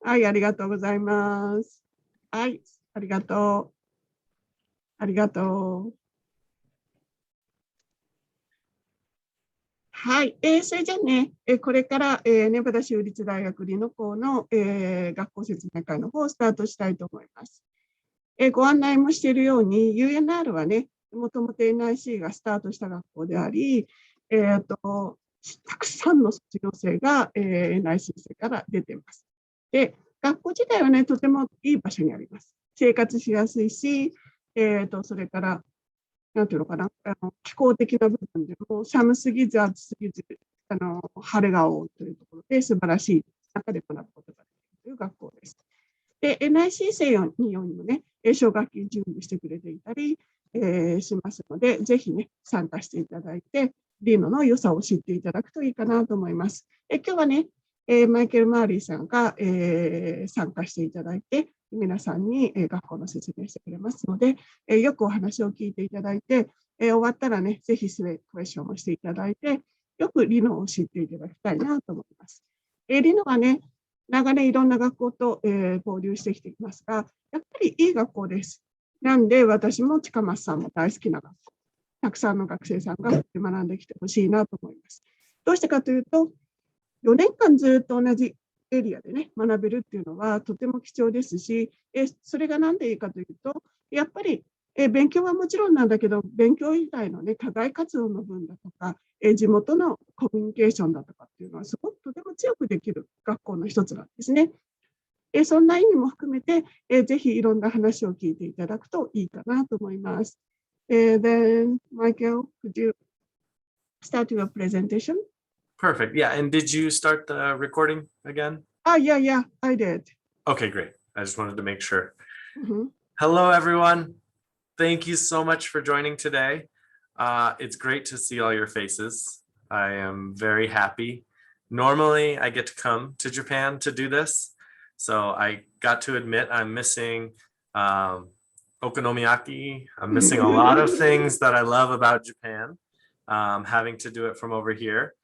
はい、ありがとうございます。はい、ありがとう。ありがとう。はい、それじゃあね、これから、ネバダ州立大学理の校の、学校説明会の方をスタートしたいと思います。ご案内もしているように、UNR はね、もともと NIC がスタートした学校であり、たくさんの卒業生が、NIC 生から出ています。で、学校自体はね、とてもいい場所にあります。生活しやすいし、それから、なんていうのかな、気候的な部分でも寒すぎず暑すぎず、晴れが多いというところで素晴らしい中で学ぶことができるという学校です。で、NIC 生にようにもね、奨学金準備してくれていたり、しますので、ぜひね、参加していただいて、リノの良さを知っていただくといいかなと思います。今日はね、マイケル・マーリーさんが、参加していただいて、皆さんに、学校の説明してくれますので、よくお話を聞いていただいて、終わったらね、ぜひクエスチョンをしていただいて、よくリノを知っていただきたいなと思います。リノはね、長年いろんな学校と、交流してきていますが、やっぱりいい学校です。なんで、私も近松さんも大好きな学校。たくさんの学生さんが学んできてほしいなと思います。どうしてかというと、4年間ずっと同じエリアでね、学べるっていうのはとても貴重ですし、それが何でいいかというと、やっぱり勉強はもちろんなんだけど、勉強以外のね、課外活動の分だとか、地元のコミュニケーションだとかっていうのはすごくとても強くできる学校の一つなんですね。そんな意味も含めて、ぜひいろんな話を聞いていただくといいかなと思います。Then, Michael, could you start your presentation? Perfect. Yeah. And did you start the recording again? Yeah, I did. Okay, great. I just wanted to make sure. Mm-hmm. Hello, everyone. Thank you so much for joining today. It's great to see all your faces. I am very happy. Normally, I get to come to Japan to do this. So I got to admit I'm missing okonomiyaki. I'm missing a lot of things that I love about Japan, having to do it from over here.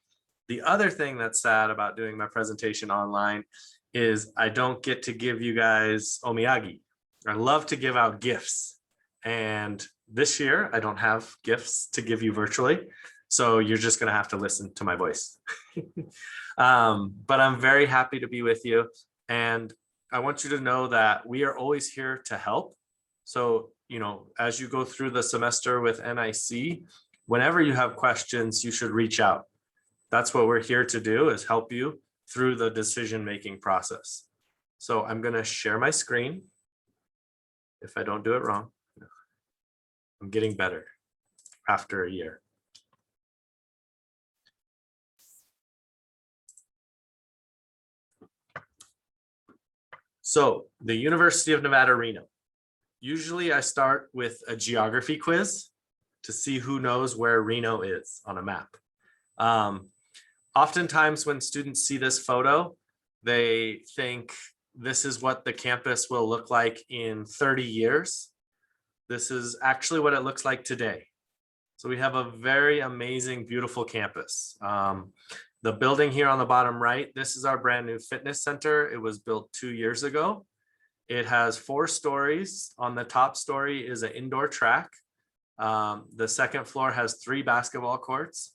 The other thing that's sad about doing my presentation online is I don't get to give you guys omiyagi. I love to give out gifts. And this year, I don't have gifts to give you virtually. So you're just going to have to listen to my voice. But I'm very happy to be with you. And I want you to know that we are always here to help. So, as you go through the semester with NIC, whenever you have questions, you should reach out. That's what we're here to do, is help you through the decision-making process. So I'm going to share my screen if I don't do it wrong. I'm getting better after a year. So the University of Nevada, Reno. Usually I start with a geography quiz to see who knows where Reno is on a map. Oftentimes when students see this photo, they think this is what the campus will look like in 30 years. This is actually what it looks like today. So we have a very amazing, beautiful campus. The building here on the bottom right, this is our brand new fitness center. It was built 2 years ago. It has 4 stories. On the top story is an indoor track. The second floor has 3 basketball courts.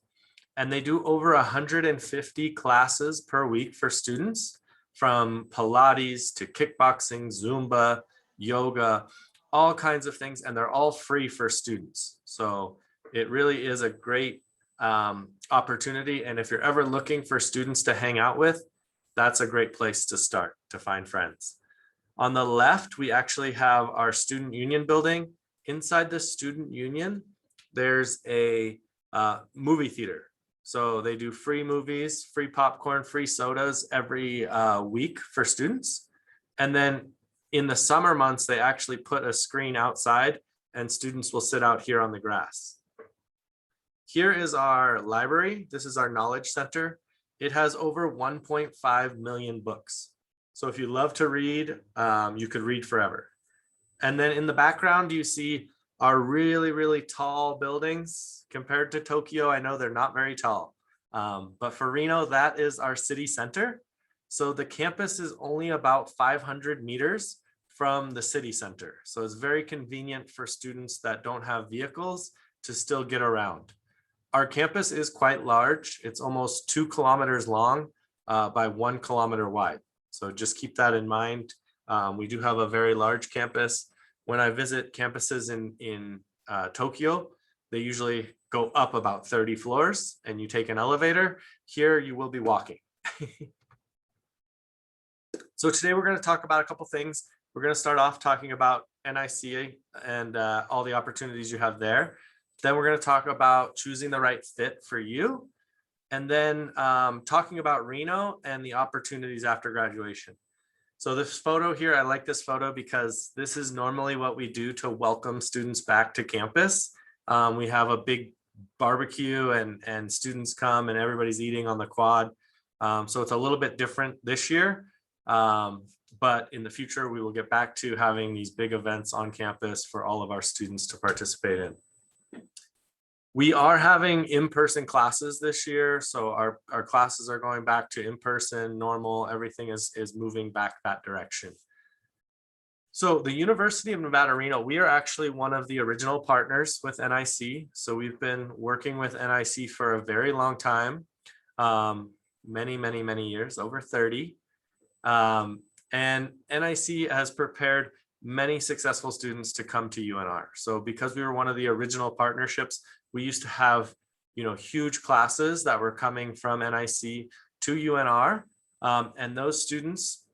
And they do over 150 classes per week for students, from Pilates to kickboxing, Zumba, yoga, all kinds of things. And they're all free for students. So it really is a great opportunity. And if you're ever looking for students to hang out with, that's a great place to start to find friends. On the left, we actually have our student union building. Inside the student union, there's a movie theater. So they do free movies, free popcorn, free sodas every week for students. And then in the summer months, they actually put a screen outside and students will sit out here on the grass. Here is our library. This is our knowledge center. It has over 1.5 million books. So if you love to read, you could read forever. And then in the background, you see our really, really tall buildings. Compared to Tokyo, I know they're not very tall. But for Reno, that is our city center. So the campus is only about 500 meters from the city center. So it's very convenient for students that don't have vehicles to still get around. Our campus is quite large. It's almost 2 kilometers long by 1 kilometer wide. So just keep that in mind. We do have a very large campus. When I visit campuses in Tokyo, they usually go up about 30 floors and you take an elevator. Here you will be walking. So today we're going to talk about a couple things. We're going to start off talking about NIC and all the opportunities you have there. Then we're going to talk about choosing the right fit for you. And then talking about Reno and the opportunities after graduation. So this photo here, I like this photo because this is normally what we do to welcome students back to campus. We have a big barbecue and students come and everybody's eating on the quad. So it's a little bit different this year. But in the future, we will get back to having these big events on campus for all of our students to participate in. We are having in-person classes this year. So our classes are going back to in-person, normal, everything is moving back that direction. So the University of Nevada, Reno, we are actually one of the original partners with NIC. So we've been working with NIC for a very long time, many years, over 30. And NIC has prepared many successful students to come to UNR. So because we were one of the original partnerships, we used to have, huge classes that were coming from NIC to UNR, and those students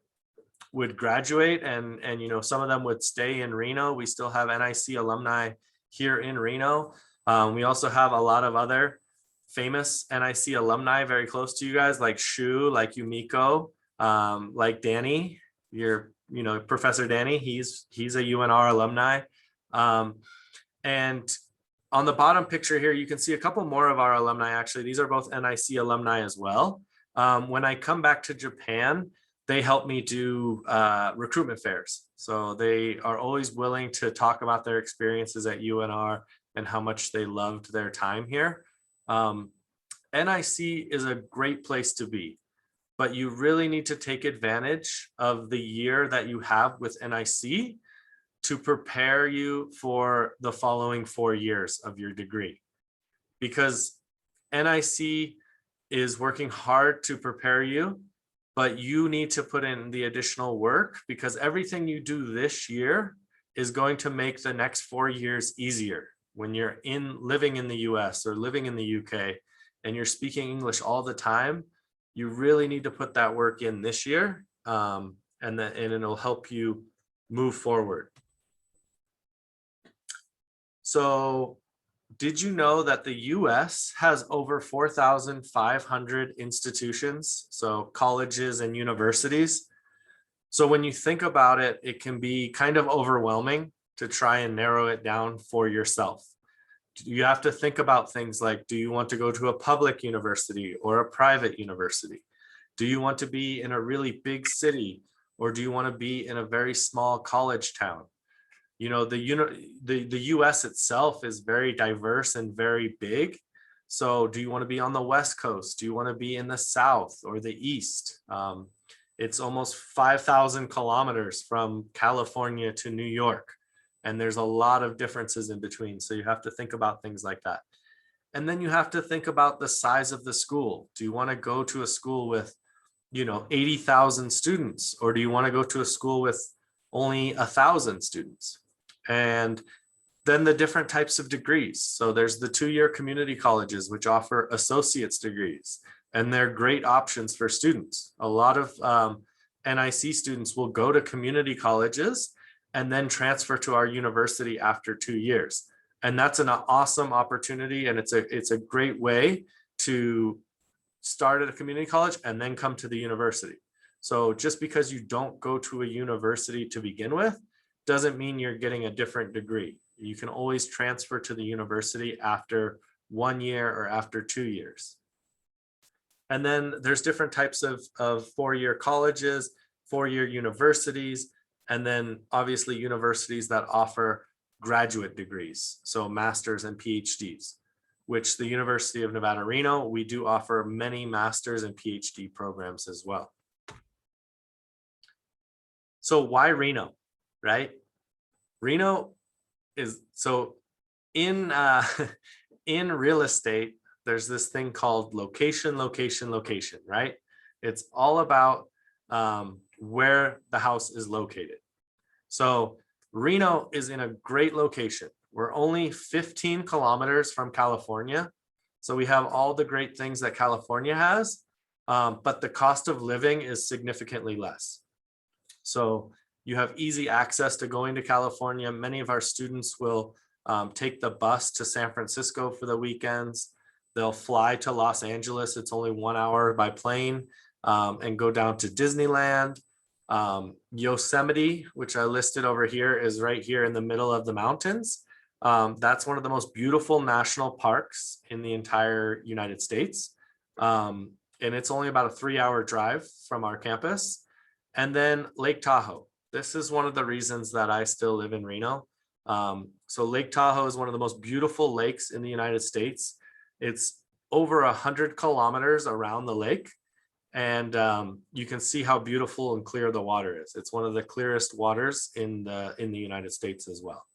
would graduate and some of them would stay in Reno. We still have NIC alumni here in Reno. We also have a lot of other famous NIC alumni very close to you guys, like Shu, like Yumiko, like Danny, Professor Danny, he's a UNR alumni. And on the bottom picture here, you can see a couple more of our alumni. Actually, these are both NIC alumni as well. When I come back to Japan, they help me do recruitment fairs. So they are always willing to talk about their experiences at UNR and how much they loved their time here. NIC is a great place to be, but you really need to take advantage of the year that you have with NIC to prepare you for the following 4 years of your degree. Because NIC is working hard to prepare you, but you need to put in the additional work, because everything you do this year is going to make the next 4 years easier. When you're living in the US or living in the UK and you're speaking English all the time, you really need to put that work in this year, and it'll help you move forward. So did you know that the US has over 4,500 institutions, so colleges and universities? So when you think about it, it can be kind of overwhelming to try and narrow it down for yourself. You have to think about things like, do you want to go to a public university or a private university? Do you want to be in a really big city, or do you want to be in a very small college town? The US itself is very diverse and very big. So do you want to be on the West Coast? Do you want to be in the South or the East? It's almost 5,000 kilometers from California to New York. And there's a lot of differences in between. So you have to think about things like that. And then you have to think about the size of the school. Do you want to go to a school with, 80,000 students, or do you want to go to a school with only 1,000 students? And then the different types of degrees. So there's the 2-year community colleges, which offer associate's degrees, and they're great options for students. A lot of NIC students will go to community colleges and then transfer to our university after 2 years. And that's an awesome opportunity. And it's a great way to start at a community college and then come to the university. So just because you don't go to a university to begin with, doesn't mean you're getting a different degree. You can always transfer to the university after 1 year or after 2 years. And then there's different types of 4-year colleges, 4-year universities, and then obviously universities that offer graduate degrees, so masters and PhDs, which the University of Nevada, Reno, we do offer many masters and PhD programs as well. So why Reno, right? Reno is, so in in real estate, there's this thing called location, location, location, right? It's all about where the house is located. So Reno is in a great location. We're only 15 kilometers from California. So we have all the great things that California has, but the cost of living is significantly less. So you have easy access to going to California. Many of our students will take the bus to San Francisco for the weekends. They'll fly to Los Angeles. It's only 1 hour by plane, and go down to Disneyland. Yosemite, which I listed over here, is right here in the middle of the mountains. That's one of the most beautiful national parks in the entire United States. And it's only about a 3-hour drive from our campus. And then Lake Tahoe. This is one of the reasons that I still live in Reno. So Lake Tahoe is one of the most beautiful lakes in the United States. It's over 100 kilometers around the lake. And you can see how beautiful and clear the water is. It's one of the clearest waters in the United States as well.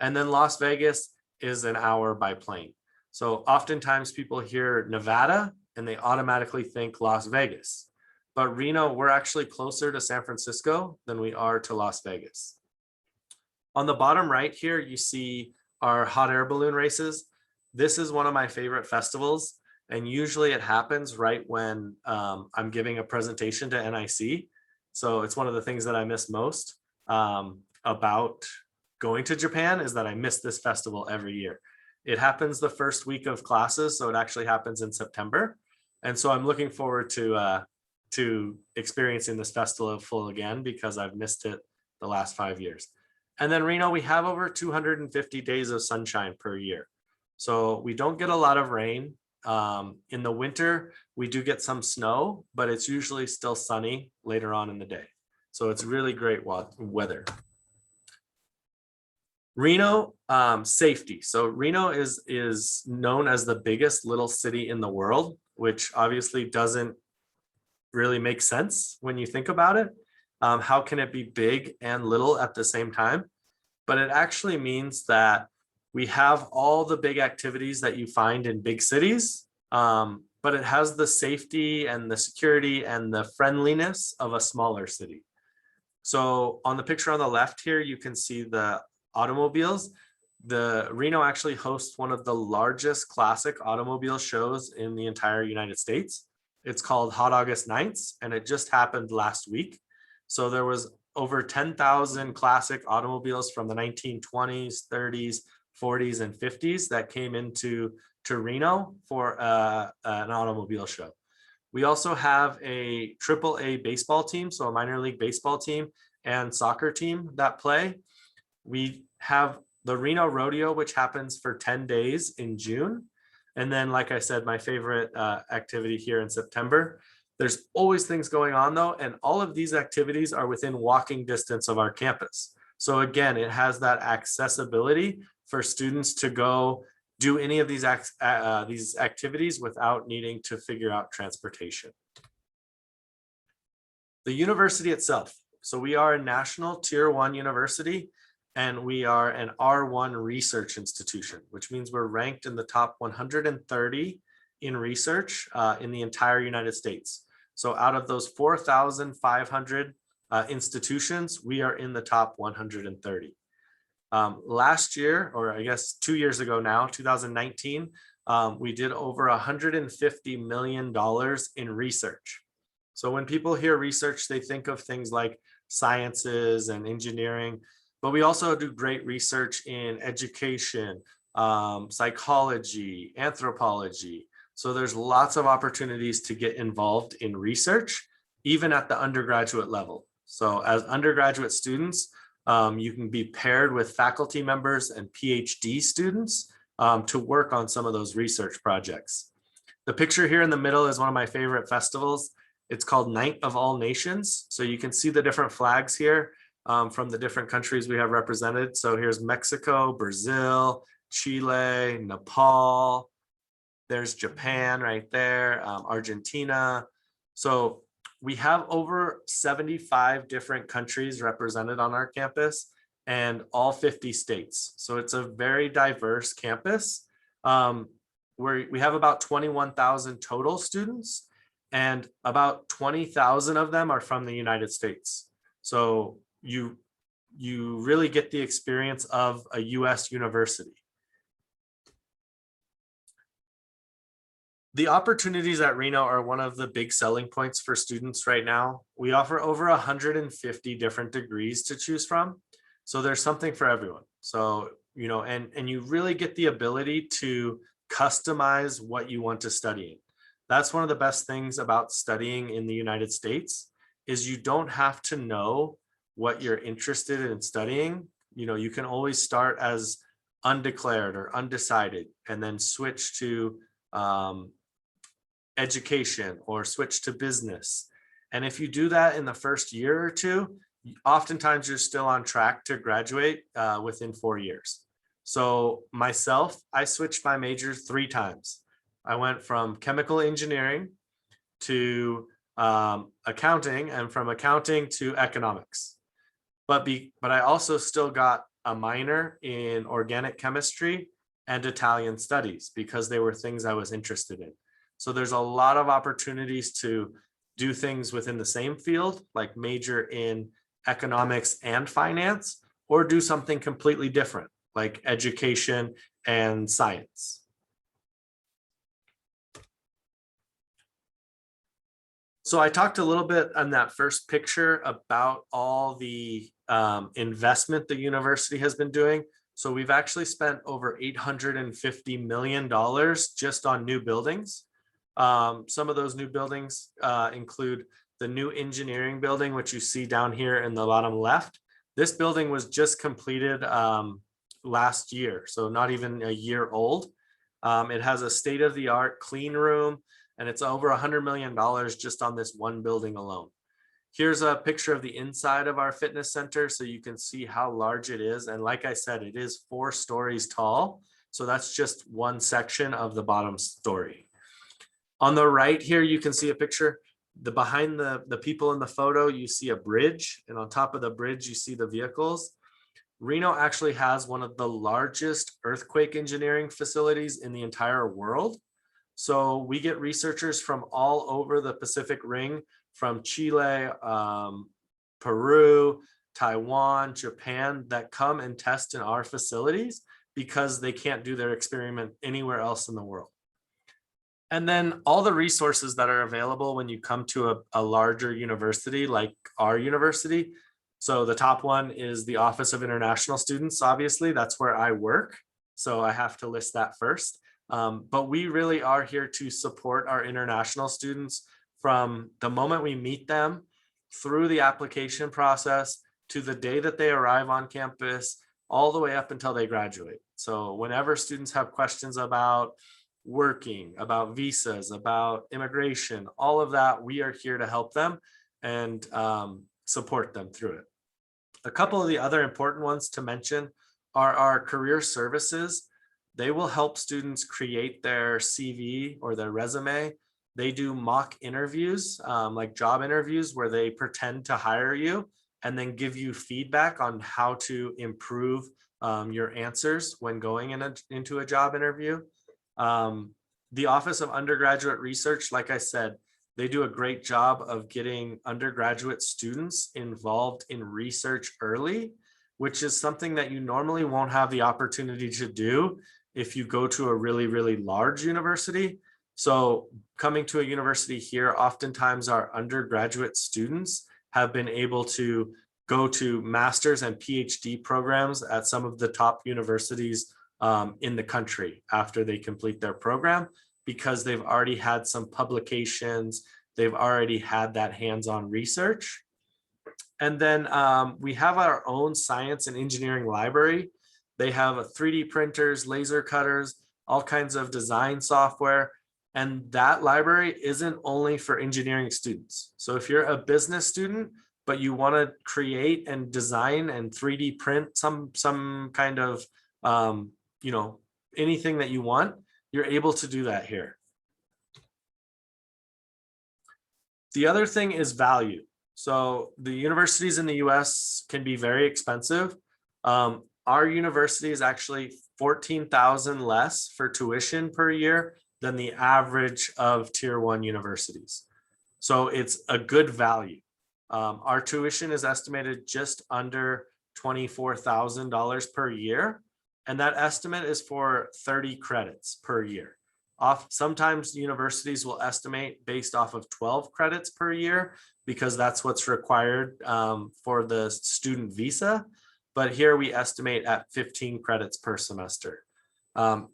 And then Las Vegas is an hour by plane. So oftentimes people hear Nevada and they automatically think Las Vegas. But Reno, we're actually closer to San Francisco than we are to Las Vegas. On the bottom right here, you see our hot air balloon races. This is one of my favorite festivals. And usually it happens right when I'm giving a presentation to NIC. So it's one of the things that I miss most about going to Japan, is that I miss this festival every year. It happens the first week of classes, so it actually happens in September. And so I'm looking forward to experiencing this festival again, because I've missed it the last 5 years. And then Reno, we have over 250 days of sunshine per year. So we don't get a lot of rain. In the winter, we do get some snow, but it's usually still sunny later on in the day. So it's really great weather. Reno, safety. So Reno is known as the biggest little city in the world, which obviously doesn't really make sense when you think about it. How can it be big and little at the same time? But it actually means that we have all the big activities that you find in big cities, but it has the safety and the security and the friendliness of a smaller city. So on the picture on the left here, you can see the automobiles. The Reno actually hosts one of the largest classic automobile shows in the entire United States. It's called Hot August Nights, and it just happened last week. So there was over 10,000 classic automobiles from the 1920s, 30s, 40s, and 50s that came into Reno for an automobile show. We also have a AAA baseball team, so a minor league baseball team and soccer team that play. We have the Reno Rodeo, which happens for 10 days in June. And then, like I said, my favorite activity here in September. There's always things going on though, and all of these activities are within walking distance of our campus. So again, it has that accessibility for students to go do any of these activities without needing to figure out transportation. The university itself. So we are a national Tier 1 university, and we are an R1 research institution, which means we're ranked in the top 130 in research in the entire United States. So out of those 4,500 institutions, we are in the top 130. Last year, or I guess 2 years ago now, 2019, we did over $150 million in research. So when people hear research, they think of things like sciences and engineering, but we also do great research in education, psychology, anthropology. So there's lots of opportunities to get involved in research, even at the undergraduate level. So as undergraduate students, you can be paired with faculty members and PhD students to work on some of those research projects. The picture here in the middle is one of my favorite festivals. It's called Night of All Nations. So you can see the different flags here from the different countries we have represented. So here's Mexico, Brazil, Chile, Nepal. There's Japan right there, Argentina. So we have over 75 different countries represented on our campus and all 50 states. So it's a very diverse campus. Where we have about 21,000 total students, and about 20,000 of them are from the United States. So you really get the experience of a US university. The opportunities at Reno are one of the big selling points for students right now. We offer over 150 different degrees to choose from. So there's something for everyone. So, you know, and you really get the ability to customize what you want to study. That's one of the best things about studying in the United States is you don't have to know what you're interested in studying. You know, you can always start as undeclared or undecided and then switch to education or switch to business. And if you do that in the first year or two, oftentimes you're still on track to graduate within 4 years. So myself, I switched my major 3 times. I went from chemical engineering to accounting, and from accounting to economics. But I also still got a minor in organic chemistry and Italian studies because they were things I was interested in. So there's a lot of opportunities to do things within the same field, like major in economics and finance, or do something completely different, like education and science. So I talked a little bit on that first picture about all the investment the university has been doing. So we've actually spent over $850 million just on new buildings. Some of those new buildings include the new engineering building, which you see down here in the bottom left. This building was just completed last year, so not even a year old. It has a state-of-the-art clean room, and it's over $100 million just on this one building alone. Here's a picture of the inside of our fitness center so you can see how large it is. And like I said, it is 4 stories tall. So that's just one section of the bottom story. On the right here, you can see a picture. Behind the people in the photo, you see a bridge, and on top of the bridge, you see the vehicles. Reno actually has one of the largest earthquake engineering facilities in the entire world. So we get researchers from all over the Pacific Ring, from Chile, Peru, Taiwan, Japan, that come and test in our facilities because they can't do their experiment anywhere else in the world. And then all the resources that are available when you come to a larger university like our university. So the top one is the Office of International Students. Obviously, that's where I work. So I have to list that first. But we really are here to support our international students from the moment we meet them through the application process to the day that they arrive on campus, all the way up until they graduate. So whenever students have questions about working, about visas, about immigration, all of that, we are here to help them and support them through it. A couple of the other important ones to mention are our career services. They will help students create their CV or their resume. They do mock interviews, like job interviews, where they pretend to hire you and then give you feedback on how to improve your answers when going into a job interview. The Office of Undergraduate Research, like I said, they do a great job of getting undergraduate students involved in research early, which is something that you normally won't have the opportunity to do if you go to a really, really large university. So coming to a university here, oftentimes our undergraduate students have been able to go to master's and PhD programs at some of the top universities in the country after they complete their program, because they've already had some publications, they've already had that hands-on research. And then we have our own science and engineering library. They have 3D printers, laser cutters, all kinds of design software. And that library isn't only for engineering students. So if you're a business student, but you want to create and design and 3D print some kind of, you know, anything that you want, you're able to do that here. The other thing is value. So the universities in the US can be very expensive. Our university is actually $14,000 less for tuition per year than the average of tier 1 universities. So it's a good value. Our tuition is estimated just under $24,000 per year. And that estimate is for 30 credits per year. Sometimes universities will estimate based off of 12 credits per year because that's what's required for the student visa. But here we estimate at 15 credits per semester.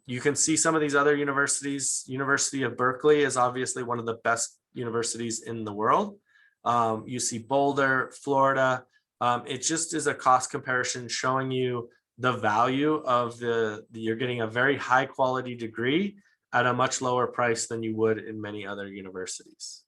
You can see some of these other universities. University of Berkeley is obviously one of the best universities in the world. UC Boulder, Florida. It just is a cost comparison showing you the value of you're getting a very high quality degree at a much lower price than you would in many other universities.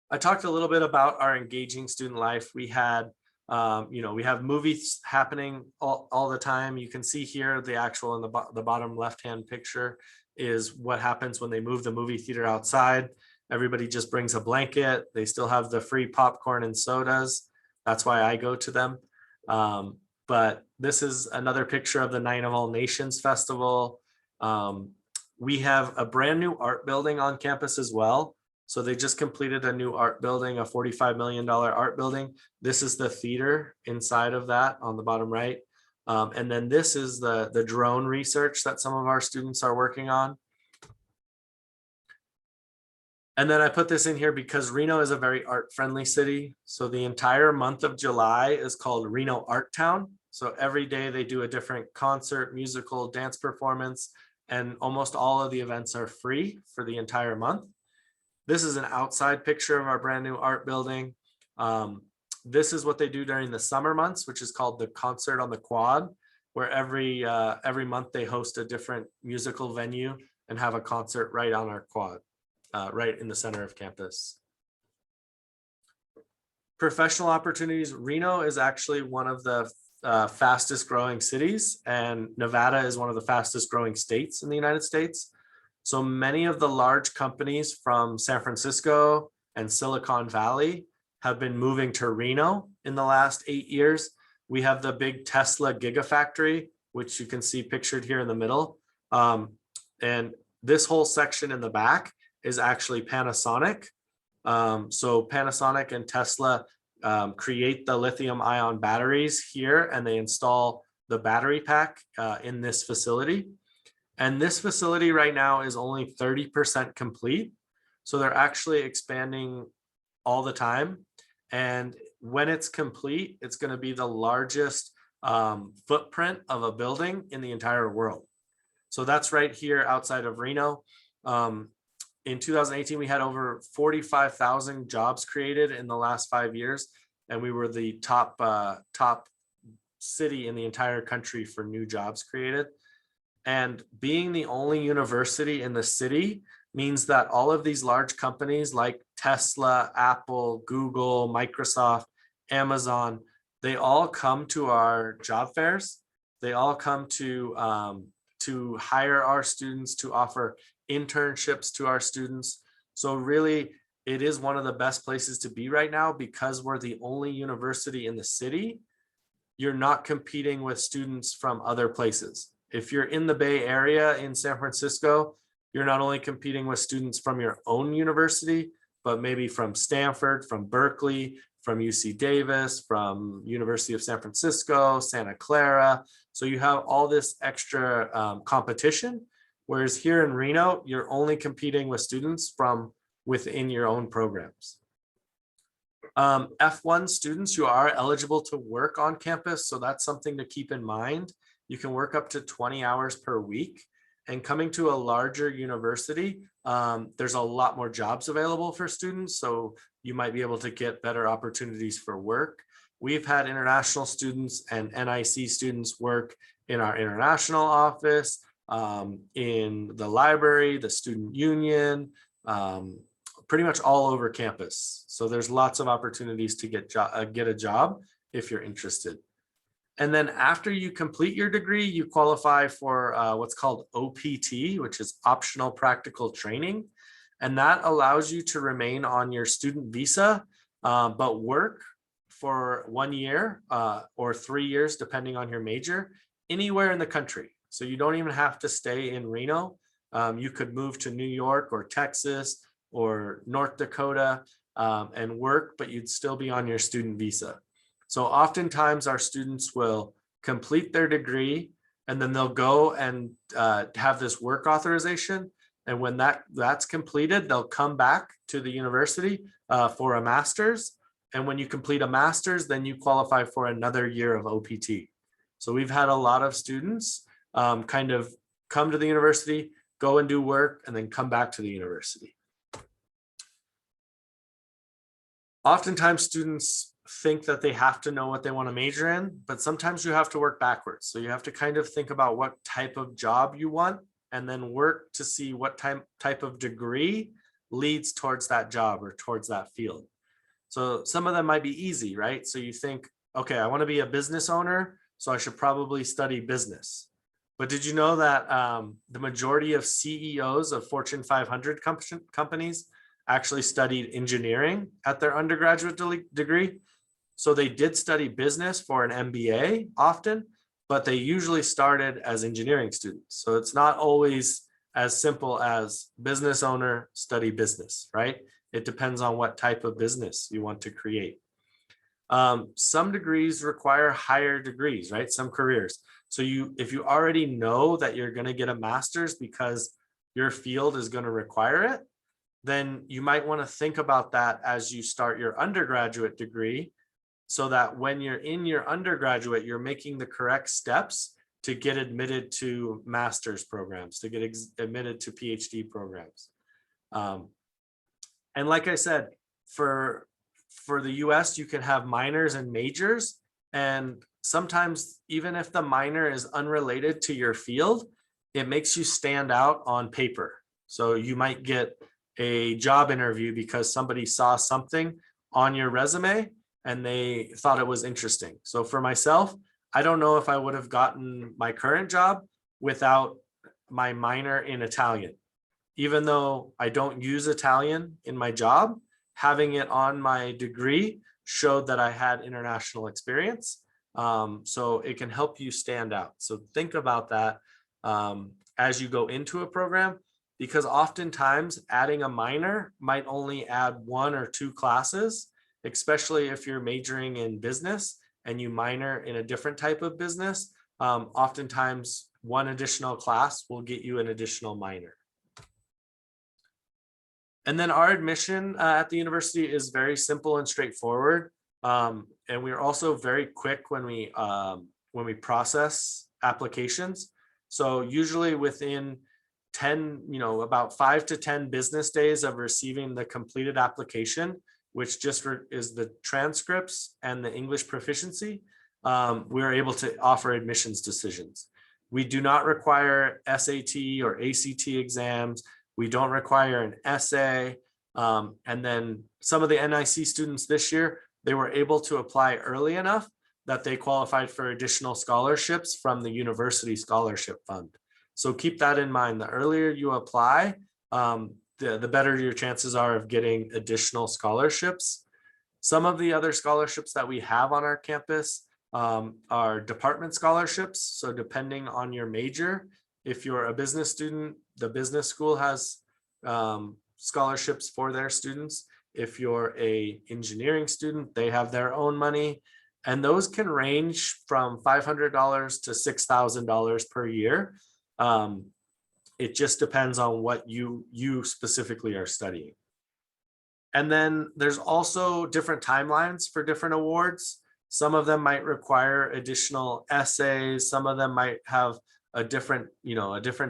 I talked a little bit about our engaging student life. We had, we have movies happening all the time. You can see here the actual in the bottom left-hand picture is what happens when they move the movie theater outside. Everybody just brings a blanket. They still have the free popcorn and sodas. That's why I go to them. But this is another picture of the Night of All Nations Festival. We have a brand new art building on campus as well. So they just completed a new art building, a $45 million art building. This is the theater inside of that on the bottom right. And then this is the drone research that some of our students are working on. And then I put this in here because Reno is a very art-friendly city. So the entire month of July is called Reno Art Town. So every day they do a different concert, musical, dance performance, and almost all of the events are free for the entire month. This is an outside picture of our brand new art building. This is what they do during the summer months, which is called the Concert on the Quad, where every month they host a different musical venue and have a concert right on our quad. Right in the center of campus. Professional opportunities. Reno is actually one of the fastest growing cities, and Nevada is one of the fastest growing states in the United States. So many of the large companies from San Francisco and Silicon Valley have been moving to Reno in the last 8 years. We have the big Tesla Gigafactory, which you can see pictured here in the middle. And this whole section in the back is actually Panasonic. So Panasonic and Tesla create the lithium ion batteries here, and they install the battery pack in this facility. And this facility right now is only 30% complete. So they're actually expanding all the time. And when it's complete, it's going to be the largest footprint of a building in the entire world. So that's right here outside of Reno. In 2018, we had over 45,000 jobs created in the last 5 years, and we were the top city in the entire country for new jobs created. And being the only university in the city means that all of these large companies like Tesla, Apple, Google, Microsoft, Amazon, they all come to our job fairs. They all come to hire our students, to offer internships to our students. So really, it is one of the best places to be right now because we're the only university in the city. You're not competing with students from other places. If you're in the Bay Area in San Francisco, you're not only competing with students from your own university, but maybe from Stanford, from Berkeley, from UC Davis, from University of San Francisco, Santa Clara. So you have all this extra competition. Whereas here in Reno, you're only competing with students from within your own programs. F1 students, you are eligible to work on campus. So that's something to keep in mind. You can work up to 20 hours per week. And coming to a larger university, there's a lot more jobs available for students. So you might be able to get better opportunities for work. We've had international students and NIC students work in our international office, in the library, the student union, pretty much all over campus. So there's lots of opportunities to get a job if you're interested. And then after you complete your degree, you qualify for what's called OPT, which is optional practical training. And that allows you to remain on your student visa, but work for 1 year or 3 years, depending on your major, anywhere in the country. So you don't even have to stay in Reno. You could move to New York or Texas or North Dakota and work, but you'd still be on your student visa. So oftentimes our students will complete their degree and then they'll go and have this work authorization. And when that's completed, they'll come back to the university for a master's. And when you complete a master's, then you qualify for another year of OPT. So we've had a lot of students kind of come to the university, go and do work, and then come back to the university. Oftentimes students think that they have to know what they want to major in, but sometimes you have to work backwards. So you have to kind of think about what type of job you want and then work to see what type of degree leads towards that job or towards that field. So some of them might be easy, right? So you think, okay, I want to be a business owner, so I should probably study business. But did you know that the majority of CEOs of Fortune 500 companies actually studied engineering at their undergraduate degree? So they did study business for an MBA often, but they usually started as engineering students. So it's not always as simple as business owner, study business, right? It depends on what type of business you want to create. Some degrees require higher degrees, right? Some careers. So if you already know that you're going to get a master's because your field is going to require it, then you might want to think about that as you start your undergraduate degree, so that when you're in your undergraduate, you're making the correct steps to get admitted to master's programs, to get admitted to PhD programs. And like I said, for the US, you can have minors and majors. And sometimes even if the minor is unrelated to your field, it makes you stand out on paper. So you might get a job interview because somebody saw something on your resume and they thought it was interesting. So for myself, I don't know if I would have gotten my current job without my minor in Italian. Even though I don't use Italian in my job, having it on my degree showed that I had international experience. So it can help you stand out. So think about that as you go into a program, because oftentimes adding a minor might only add 1 or 2 classes, especially if you're majoring in business and you minor in a different type of business. Oftentimes 1 additional class will get you an additional minor. And then our admission at the university is very simple and straightforward. And we're also very quick when we process applications. So usually within 10, about 5 to 10 business days of receiving the completed application, which just is the transcripts and the English proficiency, we're able to offer admissions decisions. We do not require SAT or ACT exams. We don't require an essay. And then some of the NIC students this year, they were able to apply early enough that they qualified for additional scholarships from the University Scholarship Fund. So keep that in mind. The earlier you apply, the better your chances are of getting additional scholarships. Some of the other scholarships that we have on our campus are department scholarships. So depending on your major, if you're a business student, the business school has scholarships for their students. If you're an engineering student, they have their own money. And those can range from $500 to $6,000 per year. It just depends on what you specifically are studying. And then there's also different timelines for different awards. Some of them might require additional essays. Some of them might have a different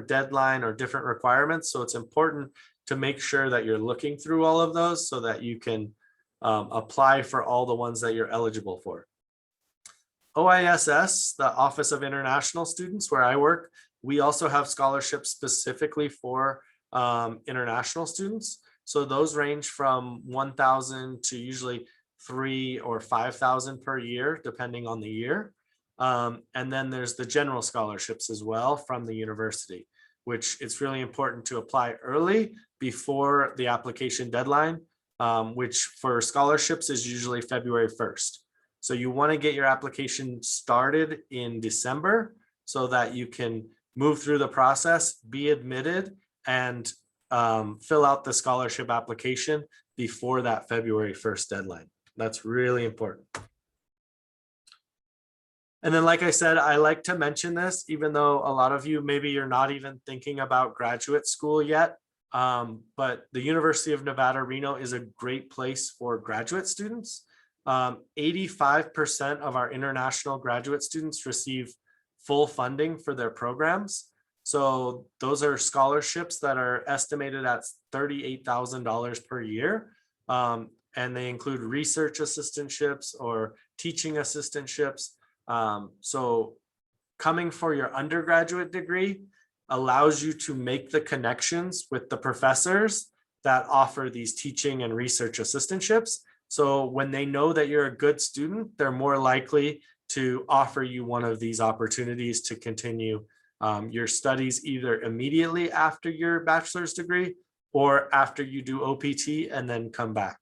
deadline or different requirements. So it's important to make sure that you're looking through all of those so that you can apply for all the ones that you're eligible for. OISS, the Office of International Students, where I work, we also have scholarships specifically for international students. So those range from 1,000 to usually 3,000 or 5,000 per year, depending on the year. And then there's the general scholarships as well from the university, which it's really important to apply early before the application deadline, which for scholarships is usually February 1st. So you want to get your application started in December so that you can move through the process, be admitted, and fill out the scholarship application before that February 1st deadline. That's really important. And then, like I said, I like to mention this, even though a lot of you, maybe you're not even thinking about graduate school yet. But the University of Nevada, Reno is a great place for graduate students. 85% of our international graduate students receive full funding for their programs. So those are scholarships that are estimated at $38,000 per year. And they include research assistantships or teaching assistantships. So coming for your undergraduate degree allows you to make the connections with the professors that offer these teaching and research assistantships. So when they know that you're a good student, they're more likely to offer you one of these opportunities to continue your studies either immediately after your bachelor's degree or after you do OPT and then come back.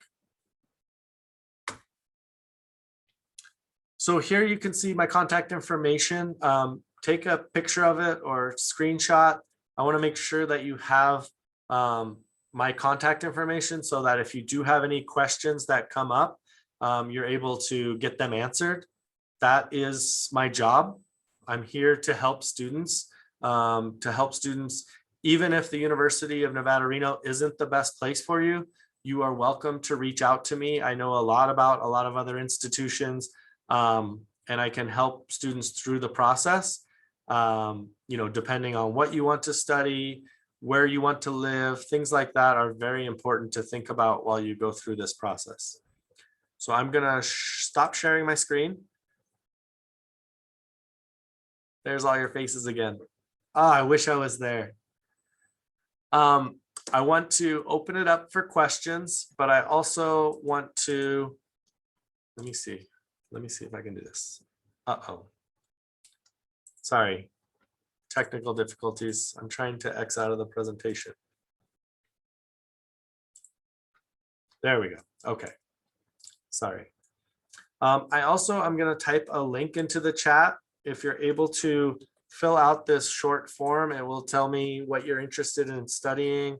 So here you can see my contact information. Take a picture of it or screenshot. I want to make sure that you have my contact information so that if you do have any questions that come up, you're able to get them answered. That is my job. I'm here to help students, even if the University of Nevada, Reno isn't the best place for you, you are welcome to reach out to me. I know a lot about a lot of other institutions, and I can help students through the process. Depending on what you want to study, where you want to live, things like that are very important to think about while you go through this process. So I'm gonna stop sharing my screen. There's all your faces again. Oh, I wish I was there. I want to open it up for questions, but I also want to, let me see if I can do this. Uh-oh. Sorry, technical difficulties. I'm trying to X out of the presentation. There we go. Okay, sorry. I'm gonna type a link into the chat. If you're able to fill out this short form, it will tell me what you're interested in studying.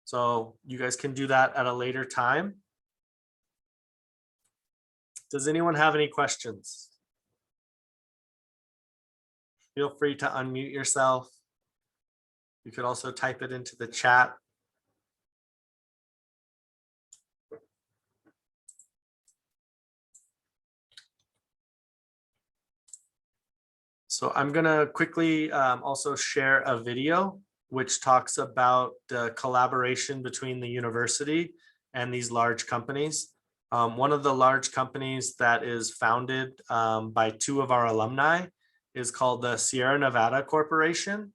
So you guys can do that at a later time. Does anyone have any questions? Feel free to unmute yourself. You could also type it into the chat. So I'm gonna quickly also share a video which talks about the collaboration between the university and these large companies. One of the large companies that is founded by two of our alumni is called the Sierra Nevada Corporation.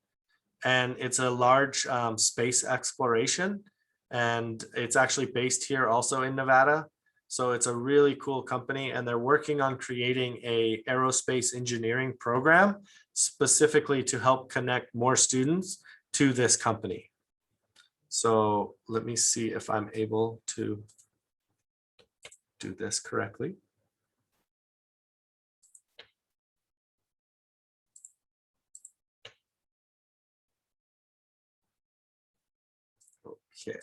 And it's a large space exploration. And it's actually based here also in Nevada. So it's a really cool company, and they're working on creating a aerospace engineering program specifically to help connect more students to this company. So let me see if I'm able to do this correctly. Okay.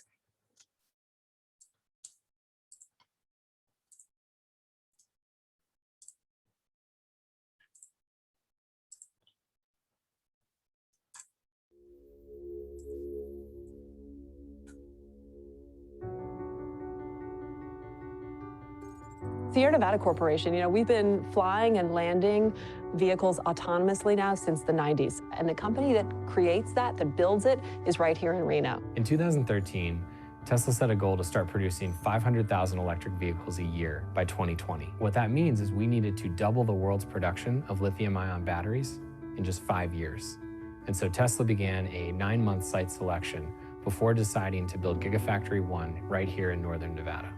Sierra Nevada Corporation, we've been flying and landing vehicles autonomously now since the 90s. And the company that creates that builds it, is right here in Reno. In 2013, Tesla set a goal to start producing 500,000 electric vehicles a year by 2020. What that means is we needed to double the world's production of lithium-ion batteries in just 5 years. And so Tesla began a 9-month site selection before deciding to build Gigafactory 1 right here in northern Nevada.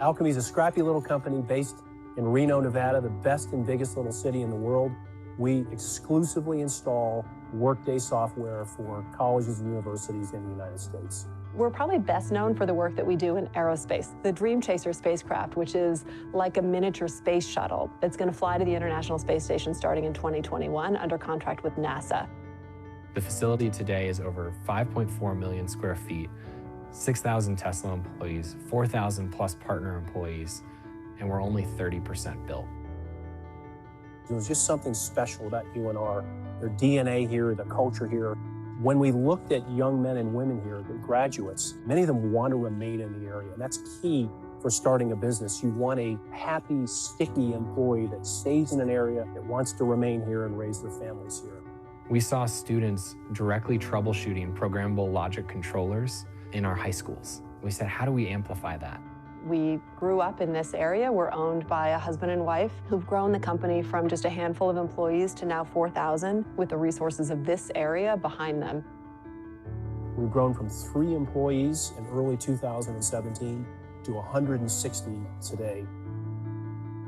Alchemy is a scrappy little company based in Reno, Nevada, the best and biggest little city in the world. We exclusively install Workday software for colleges and universities in the United States. We're probably best known for the work that we do in aerospace. The Dream Chaser spacecraft, which is like a miniature space shuttle that's going to fly to the International Space Station starting in 2021 under contract with NASA. The facility today is over 5.4 million square feet, 6,000 Tesla employees, 4,000 plus partner employees, and we're only 30% built. There was just something special about UNR, their DNA here, the culture here. When we looked at young men and women here, the graduates, many of them want to remain in the area, and that's key for starting a business. You want a happy, sticky employee that stays in an area, that wants to remain here and raise their families here. We saw students directly troubleshooting programmable logic controllers in our high schools. We said, how do we amplify that? We grew up in this area. We're owned by a husband and wife who've grown the company from just a handful of employees to now 4,000 with the resources of this area behind them. We've grown from 3 employees in early 2017 to 160 today.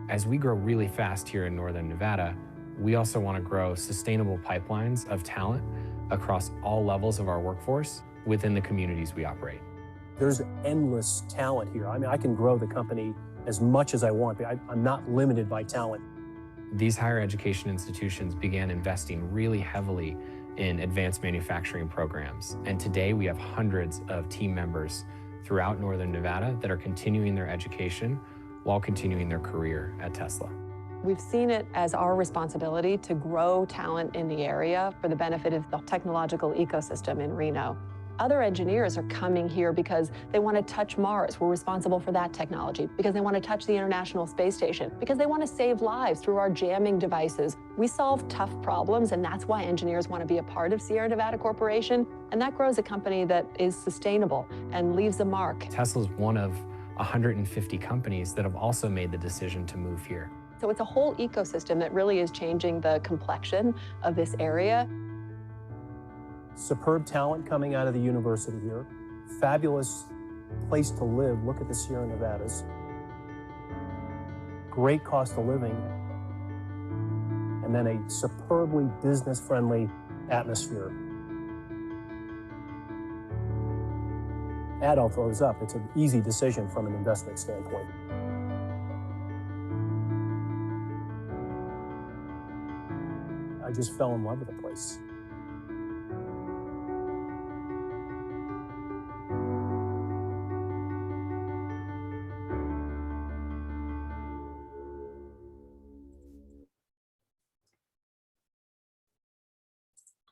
As we grow really fast here in Northern Nevada, we also want to grow sustainable pipelines of talent across all levels of our workforce within the communities we operate. There's endless talent here. I mean, I can grow the company as much as I want, but I'm not limited by talent. These higher education institutions began investing really heavily in advanced manufacturing programs. And today we have hundreds of team members throughout Northern Nevada that are continuing their education while continuing their career at Tesla. We've seen it as our responsibility to grow talent in the area for the benefit of the technological ecosystem in Reno. Other engineers are coming here because they want to touch Mars. We're responsible for that technology. Because they want to touch the International Space Station. Because they want to save lives through our jamming devices. We solve tough problems, and that's why engineers want to be a part of Sierra Nevada Corporation. And that grows a company that is sustainable and leaves a mark. Tesla's one of 150 companies that have also made the decision to move here. So it's a whole ecosystem that really is changing the complexion of this area. Superb talent coming out of the university here. Fabulous place to live. Look at the Sierra Nevadas. Great cost of living. And then a superbly business-friendly atmosphere. Add all those up. It's an easy decision from an investment standpoint. I just fell in love with the place.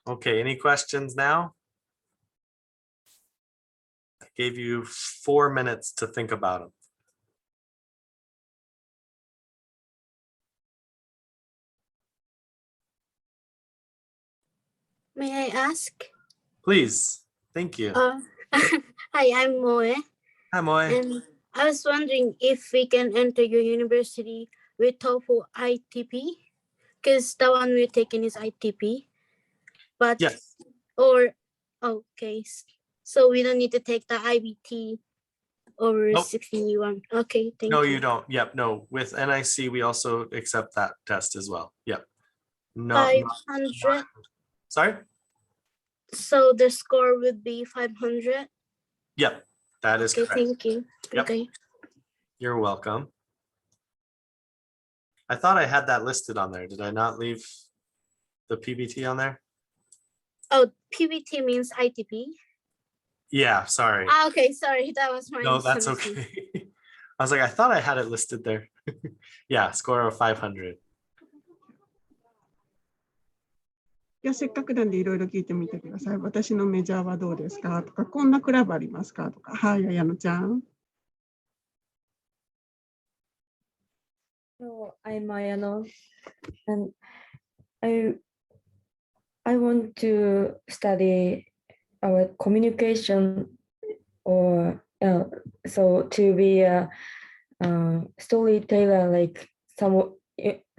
Okay, any questions now? I gave you 4 minutes to think about them. May I ask? Please, thank you. Hi, I'm Moe. Hi, Moy. And I was wondering if we can enter your university with TOEFL ITP, because the one we're taking is ITP. But Yes. or okay, so we don't need to take the IBT over Nope. 61. Okay, thank No, you. you don't. Yep, no. With NIC, we also accept that test as well. Yep. No. 500. Sorry? So the score would be 500. Yep, that is Okay, correct. thank you. Yep. Okay. You're welcome. I thought I had that listed on there. Did I not leave the PBT on there? Oh, PBT means ITP. Yeah, sorry. Okay, sorry, that was my No, that's misunderstanding. okay. I was like, I thought I had it listed there. Yeah, score of 500. いや、せっかくなんでいろいろ聞いてみてください。私のメジャーはどうですかとか、こんなクラブありますかとか。はい、綾乃ちゃん。So I'm Ayano, and I want to study our communication, or so to be a storyteller, like some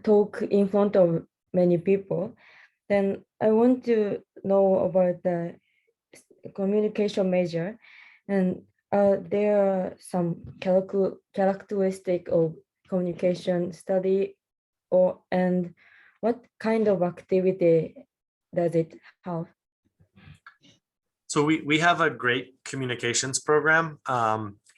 talk in front of many people. Then I want to know about the communication major, and there are some characteristic of communication study, and what kind of activity does it have? So we have a great communications program.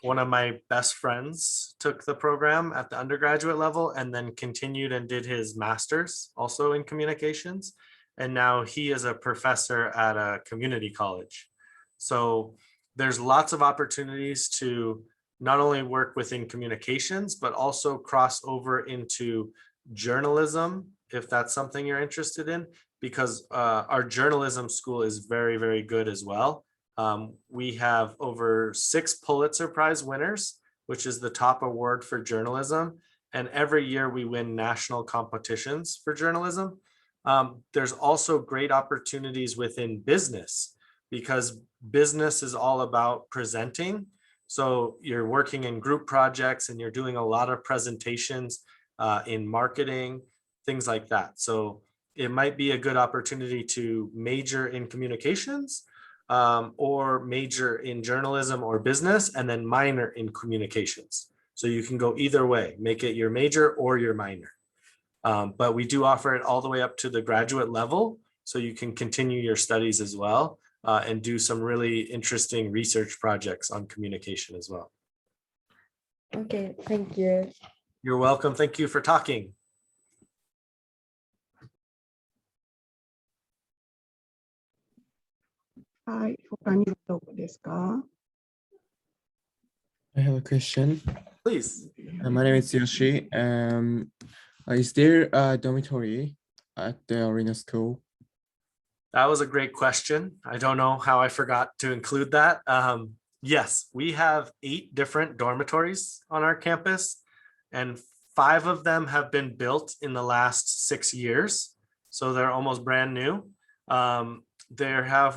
One of my best friends took the program at the undergraduate level and then continued and did his master's also in communications. And now he is a professor at a community college. So there's lots of opportunities to not only work within communications, but also cross over into journalism, if that's something you're interested in, because our journalism school is very, very good as well. We have over 6 Pulitzer Prize winners, which is the top award for journalism. And every year we win national competitions for journalism. There's also great opportunities within business because business is all about presenting. So you're working in group projects and you're doing a lot of presentations in marketing, things like that. So it might be a good opportunity to major in communications or major in journalism or business and then minor in communications. So you can go either way, make it your major or your minor. But we do offer it all the way up to the graduate level. So you can continue your studies as well and do some really interesting research projects on communication as well. Okay, thank you. You're welcome. Thank you for talking. Hi, 他にはどこですか? I have a question. Please. My name is Yoshi. Is there a dormitory at the Arena School? That was a great question. I don't know how I forgot to include that. Yes, we have 8 different dormitories on our campus, and 5 of them have been built in the last 6 years. So they're almost brand new.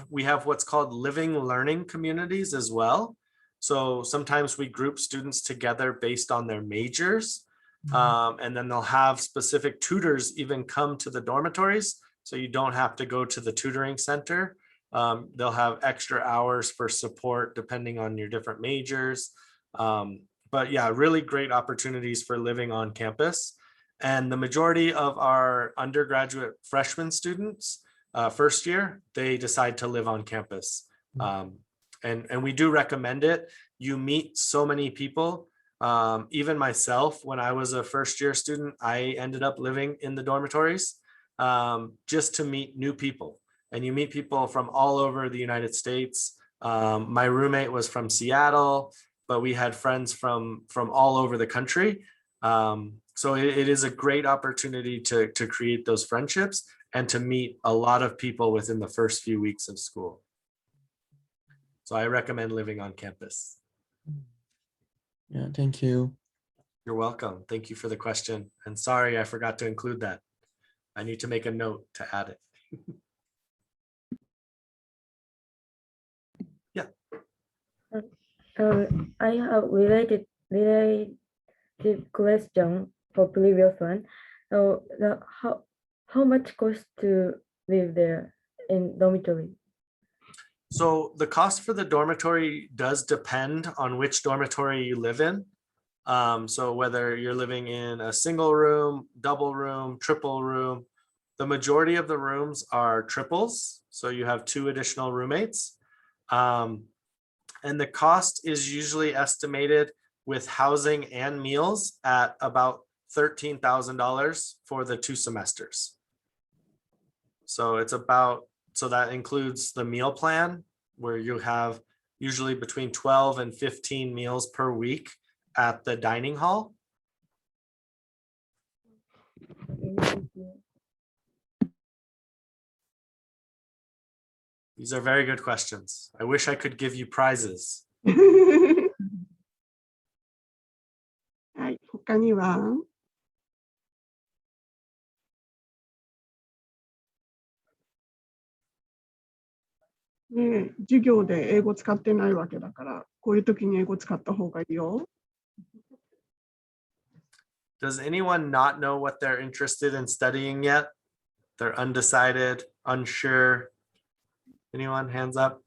We have what's called living learning communities as well. So sometimes we group students together based on their majors. And then they'll have specific tutors even come to the dormitories. So you don't have to go to the tutoring center. They'll have extra hours for support depending on your different majors. But yeah, really great opportunities for living on campus. And the majority of our undergraduate freshman students, first year, they decide to live on campus. And we do recommend it. You meet so many people. Even myself, when I was a first year student, I ended up living in the dormitories just to meet new people. And you meet people from all over the United States. My roommate was from Seattle, but we had friends from all over the country. So it is a great opportunity to create those friendships and to meet a lot of people within the first few weeks of school. So I recommend living on campus. Yeah, thank you. You're welcome. Thank you for the question. And sorry, I forgot to include that. I need to make a note to add it. Yeah. I have related question for previous one. So how much cost to live there in dormitory? So the cost for the dormitory does depend on which dormitory you live in. So whether you're living in a single room, double room, triple room, the majority of the rooms are triples. So you have 2 additional roommates. And the cost is usually estimated with housing and meals at about $13,000 for the 2 semesters. So so that includes the meal plan where you have usually between 12 and 15 meals per week at the dining hall. These are very good questions. I wish I could give you prizes. はい、他には? ねえ、授業で英語使ってないわけだから、こういう時に英語使った方がいいよ。Does anyone not know what they're interested in studying yet? They're undecided, unsure. Anyone? Hands up.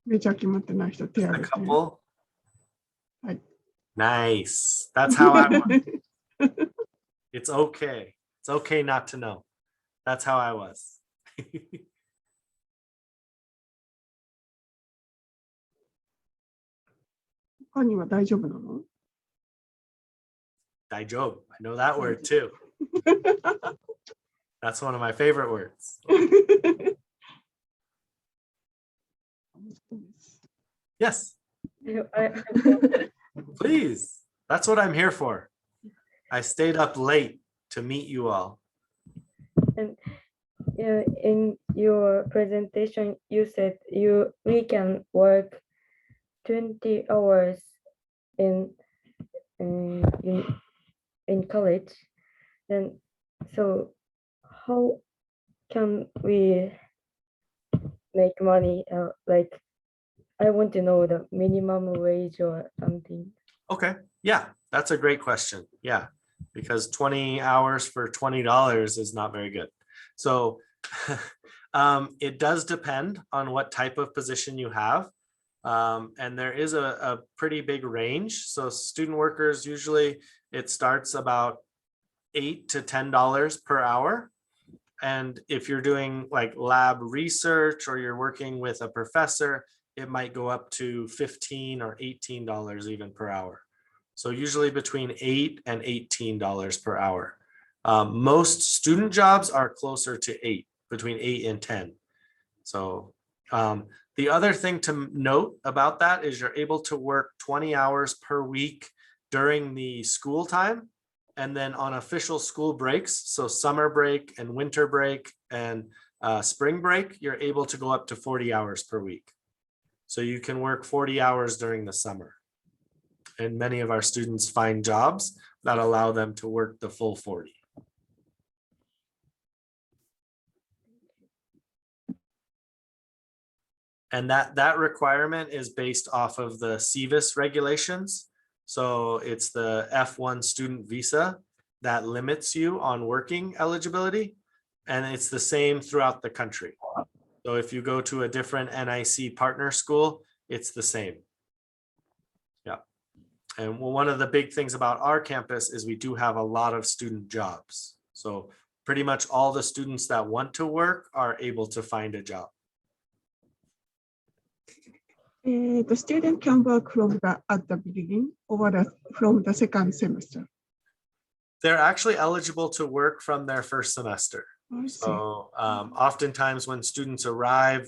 めちゃ決まってない人手 A 挙げて。 couple. はい。 Nice. That's how I want. It's okay. It's okay not to know. That's how I was. 他には大丈夫なの？ Daijoubu. I know that word too. That's one of my favorite words. Yes, please. That's what I'm here for. I stayed up late to meet you all. And in your presentation, you said we can work 20 hours in college. And so how can we make money? Like, I want to know the minimum wage or something. Okay, yeah, that's a great question. Yeah, because 20 hours for $20 is not very good. So it does depend on what type of position you have. And there is a pretty big range. So student workers, usually it starts about $8 to $10 per hour. And if you're doing like lab research or you're working with a professor, it might go up to $15 or $18 even per hour. So usually between $8 and $18 per hour. Most student jobs are closer to 8, between 8 and 10. So the other thing to note about that is you're able to work 20 hours per week during the school time. And then on official school breaks, so summer break and winter break and spring break, you're able to go up to 40 hours per week. So you can work 40 hours during the summer. And many of our students find jobs that allow them to work the full 40. And that requirement is based off of the CVIS regulations. So it's the F1 student visa that limits you on working eligibility. And it's the same throughout the country. So if you go to a different NIC partner school, it's the same. Yeah. And one of the big things about our campus is we do have a lot of student jobs. So pretty much all the students that want to work are able to find a job. The student can work at the beginning or from the second semester. They're actually eligible to work from their first semester. I see. So oftentimes when students arrive,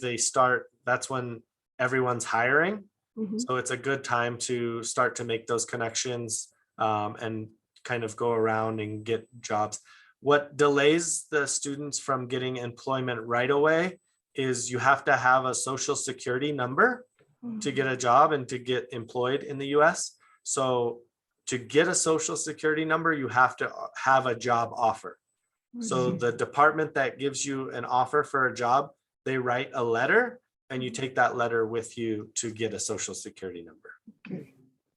that's when everyone's hiring. Mhm. So it's a good time to start to make those connections and kind of go around and get jobs. What delays the students from getting employment right away is you have to have a social security number to get a job and to get employed in the US. So to get a social security number, you have to have a job offer. So the department that gives you an offer for a job, they write a letter and you take that letter with you to get a social security number. Okay.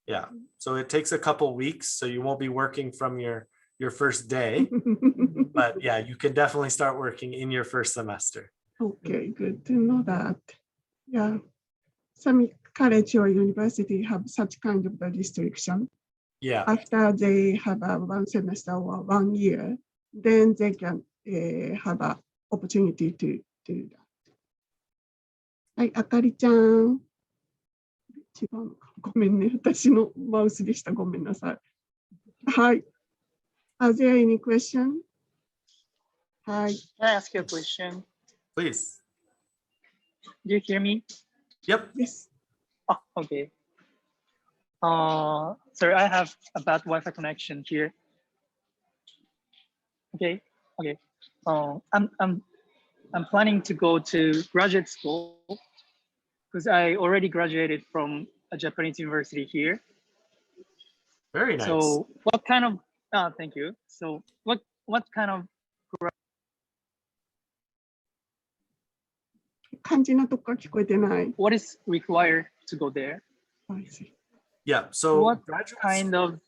Yeah, so it takes a couple weeks, so you won't be working from your first day, but yeah, you can definitely start working in your first semester. Okay, good to know that. Yeah, some college or university have such kind of the restriction. Yeah, After they have a 1 semester or 1 year, then they can have an opportunity to do that. はい、あかりちゃん。違うのか。ごめんね。私のマウスでした。ごめんなさい。はい。Are there any question? はい。 Can I ask you a question? please. Do you hear me? Yep. Yes. Oh, okay. Sorry, I have a bad Wi-Fi connection here. Okay. I'm planning to go to graduate school because I already graduated from a Japanese university here. Very nice. So what kind of thank you. So what kind of 漢字のとこから聞こえてない。 what is required to go there? I see. Yeah, so What graduate kind of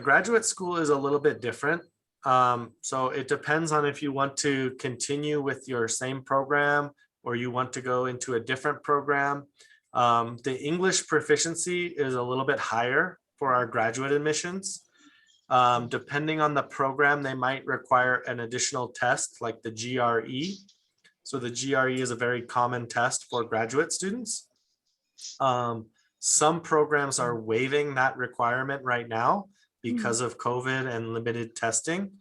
graduate school is a little bit different. So it depends on if you want to continue with your same program or you want to go into a different program. The English proficiency is a little bit higher for our graduate admissions. Depending on the program, they might require an additional test like the GRE. So the GRE is a very common test for graduate students. Some programs are waiving that requirement right now because of COVID and limited testing.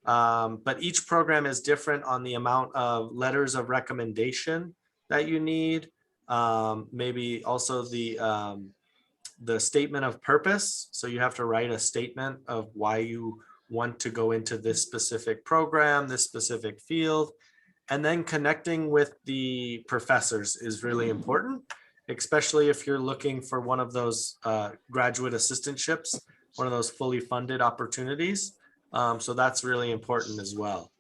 But each program is different on the amount of letters of recommendation that you need. Maybe also the statement of purpose. So you have to write a statement of why you want to go into this specific program, this specific field. And then connecting with the professors is really important, especially if you're looking for one of those graduate assistantships, one of those fully funded opportunities. So that's really important as well.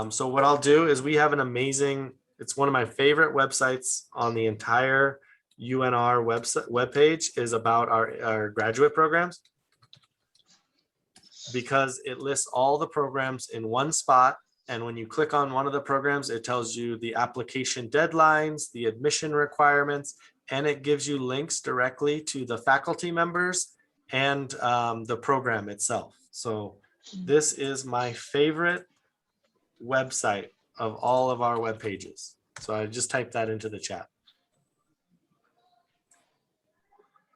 So what I'll do is we have an amazing, it's one of my favorite websites on the entire UNR webpage is about our graduate programs, because it lists all the programs in one spot. And when you click on one of the programs, it tells you the application deadlines, the admission requirements, and it gives you links directly to the faculty members and the program itself. So this is my favorite website of all of our web pages. So I just typed that into the chat.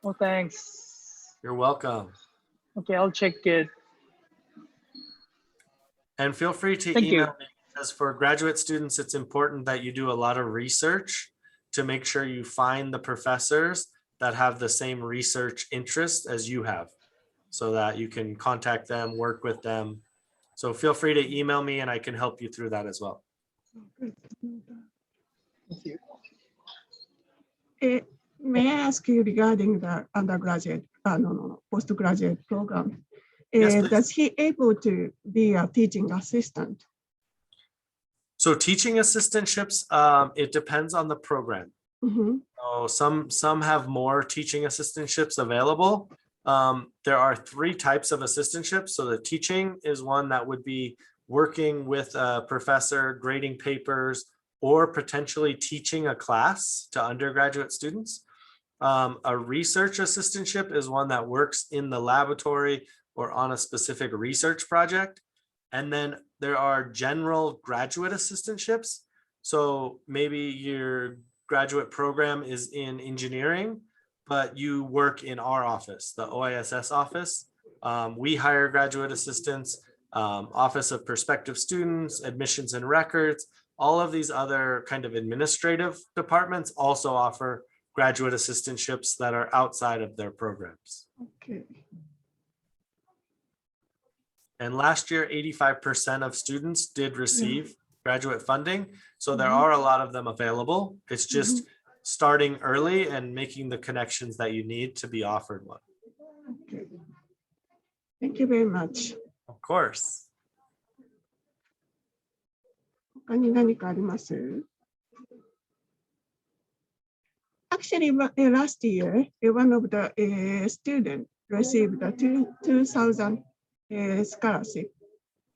Oh, thanks. You're welcome. Okay, I'll check it. And feel free to Thank you. email me, because for graduate students, it's important that you do a lot of research to make sure you find the professors that have the same research interests as you have, so that you can contact them, work with them. So feel free to email me and I can help you through that as well. Thank you. May I ask you regarding the undergraduate, postgraduate program? Yes, please. Does he able to be a teaching assistant? So teaching assistantships, it depends on the program. So some have more teaching assistantships available. There are 3 types of assistantships. So the teaching is one that would be working with a professor, grading papers, or potentially teaching a class to undergraduate students. A research assistantship is one that works in the laboratory or on a specific research project. And then there are general graduate assistantships. So maybe your graduate program is in engineering, but you work in our office, the OISS office. We hire graduate assistants, Office of Prospective Students, Admissions and Records. All of these other kind of administrative departments also offer graduate assistantships that are outside of their programs. Okay. And last year, 85% of students did receive graduate funding. So there are a lot of them available. It's just starting early and making the connections that you need to be offered one. Okay. Thank you very much. Of course. 他に何かあります? Actually, last year, one of the students received a 2,000 scholarship,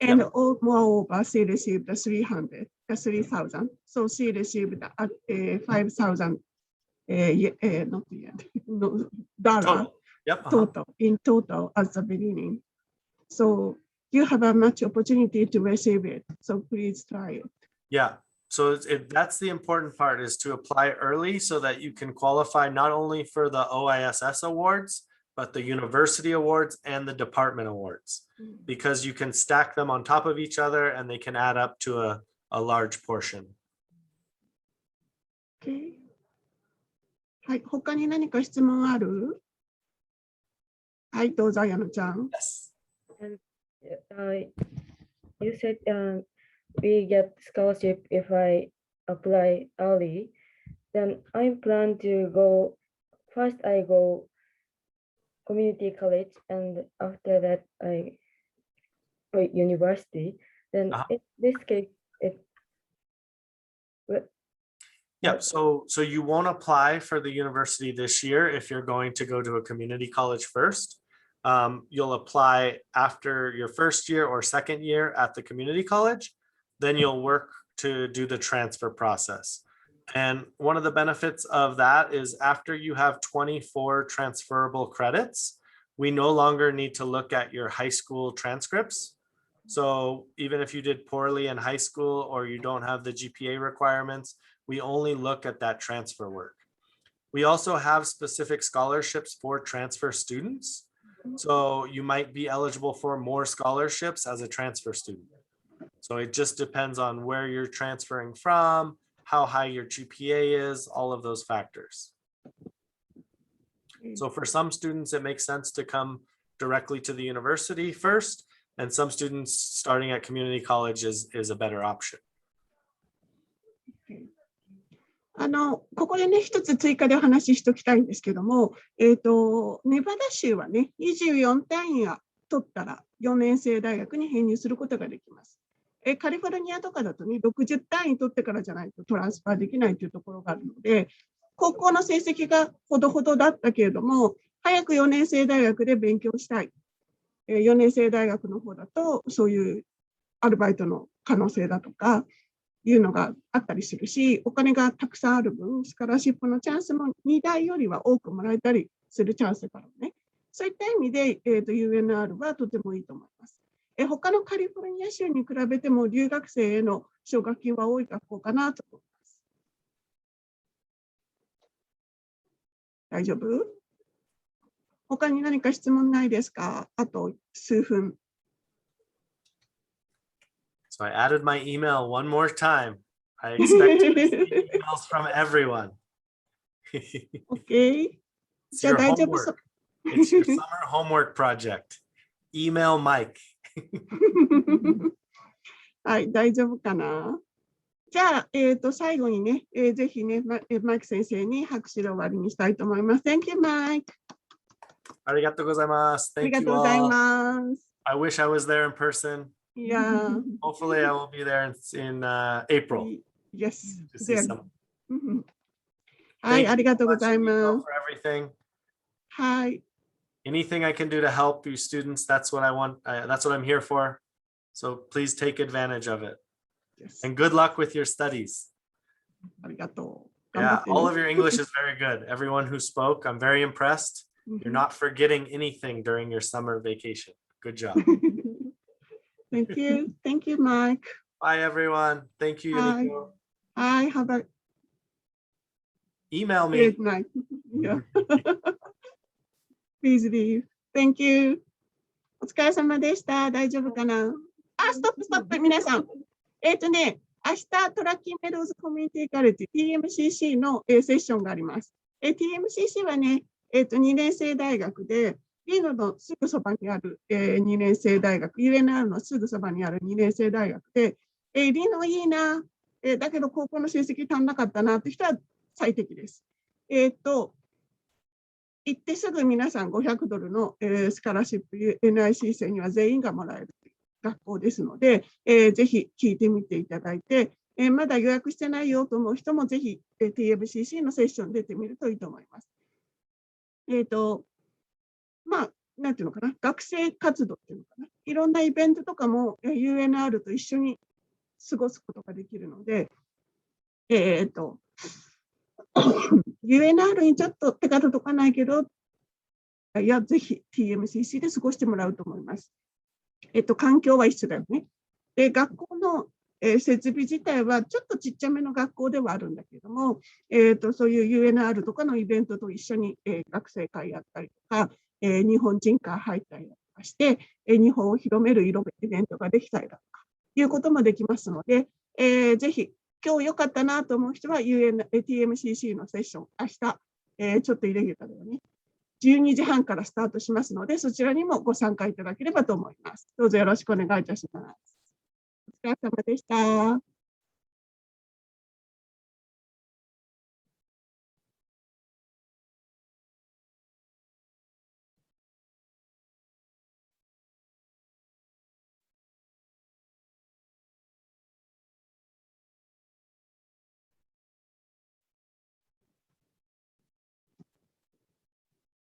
and moreover, she received 3,000. So she received 5,000 not yet, no, dollar total in total at the beginning. So you have a much opportunity to receive it. So please try it. Yeah. So that's the important part, is to apply early so that you can qualify not only for the OISS awards, but the university awards and the department awards, because you can stack them on top of each other and they can add up to a large portion. Okay. はい、他に何か質問ある? はい、どうぞ、矢野ちゃん。Yes. You said we get scholarship if I apply early. Then I plan to go, first I go community college, and after that I go university. Then in this case, Yep. So you won't apply for the university this year if you're going to go to a community college first. You'll apply after your first year or second year at the community college. Then you'll work to do the transfer process. And one of the benefits of that is after you have 24 transferable credits, we no longer need to look at your high school transcripts. So even if you did poorly in high school or you don't have the GPA requirements, we only look at that transfer work. We also have specific scholarships for transfer students. So you might be eligible for more scholarships as a transfer student. So it just depends on where you're transferring from, how high your GPA is, all of those factors. So for some students, it makes sense to come directly to the university first, and some students starting at community college is a better option. ここでね、一つ追加でお話ししておきたいんですけども、ネバダ州はね、24単位が取ったら4年生大学に編入することができます。カリフォルニアとかだとね、60単位取ってからじゃないとトランスファーできないというところがあるので、高校の成績がほどほどだったけれども、早く4年生大学で勉強したい。4年生大学の方だと、そういうアルバイトの可能性だとか、いうのがあったりするし、お金がたくさんある分、スカラシップのチャンスも2台よりは多くもらえたりするチャンスからね。そういった意味で、UNR はとてもいいと思います。他のカリフォルニア州に比べても留学生への奨学金は多い学校かなと思います。大丈夫？他に何か質問ないですか？あと数分。So I added my email one more time. I expect to receive emails from everyone. Okay. It's your homework. It's your summer homework project. Email Mike. はい、大丈夫かな。じゃあ、最後にね、ぜひね、マイク先生に拍手で終わりにしたいと思います。Thank you, Mike. ありがとうございます。ありがとうございます。I wish I was there in person. Yeah. Hopefully I will be there in April. Yes. To see some. はい、ありがとうございます。For everything. はい。Anything I can do to help you students, that's what I want. That's what I'm here for. So please take advantage of it. Yes. And good luck with your studies. ありがとう。Yeah, all of your English is very good. Everyone who spoke, I'm very impressed. You're not forgetting anything during your summer vacation. Good job. Thank you. Thank you, Mike. Bye, everyone. Thank you, Yumiko. Hi, have a email me. good night. Yeah. Please leave. Thank you. お疲れ様でした。大丈夫かな？あ、ストップ、ストップ、皆さん。明日、トラッキーメローズコミュニティカレッジ TMCC のセッションがあります。TMCC はね、2年生大学で、リノのすぐそばにある、2年生大学、UNR のすぐそばにある2年生大学で、リノいいな、だけど高校の成績足んなかったなって人は最適です。行ってすぐ皆さん$500の、スカラシップ NIC 生には全員がもらえる学校ですので、ぜひ聞いてみていただいて、まだ予約してないよと思う人もぜひ、TMCC のセッション出てみるといいと思います。まあ、なんていうのかな、学生活動っていうのかな、いろんなイベントとかも UNR と一緒に過ごすことができるので、UNR にちょっと手が届かないけど、いや、ぜひ TMCC で過ごしてもらうと思います。環境は一緒だよね。で、学校の、設備自体はちょっとちっちゃめの学校ではあるんだけれども、そういう UNR とかのイベントと一緒に、学生会やったりとか、日本人会入ったりとかして、日本を広めるイベントができたりだとか、いうこともできますので、ぜひ、今日良かったなと思う人は TMCC のセッション、明日、ちょっとイレギュラーだよね。12時半からスタートしますので、そちらにもご参加いただければと思います。どうぞよろしくお願いいたします。お疲れ様でした。